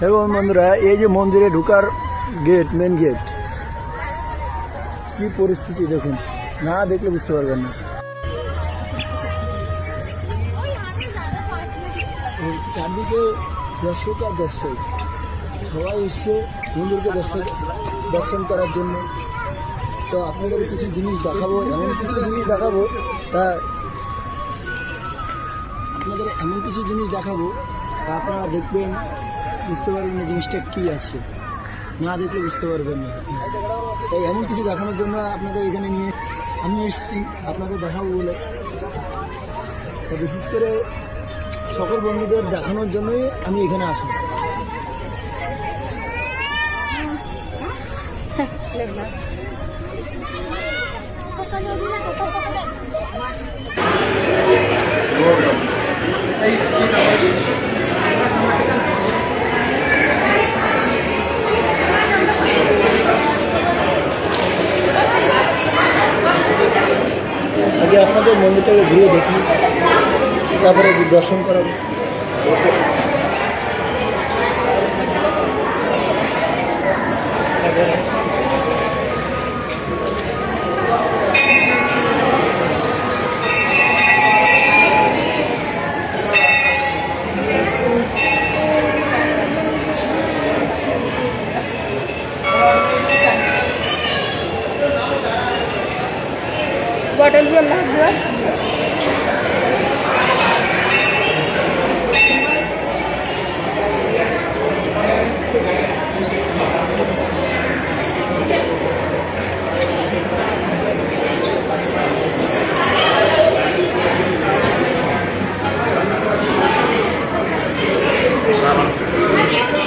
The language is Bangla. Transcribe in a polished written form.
এবং বন্ধুরা এই যে মন্দিরে ঢোকার গেট, মেন গেট, কি পরিস্থিতি দেখুন, না দেখলে বুঝতে পারবেন না। চারদিকে দর্শক আর দর্শক, সবাই এসছে মন্দিরকে দর্শন করার জন্য। তো আপনাদের কিছু জিনিস দেখাবো, এমন কিছু জিনিস দেখাবো তা আপনাদের এমন কিছু জিনিস দেখাবো তা আপনারা দেখবেন, বুঝতে পারবেন না জিনিসটা কী আছে, না দেখলে বুঝতে পারবেন না। তাই এমন কিছু দেখানোর জন্য আপনাদের এখানে নিয়ে আমি এসেছি, আপনাদের দেখাবো বলে। তো বিশেষ করে সকল বন্ধুদের দেখানোর জন্যই আমি এখানে আসি। আগে আপনাদের মন্দিরটাকে ঘুরে দেখি, তারপরে দর্শন করাবো। बॉटल भी अल्लाह दिया Salam.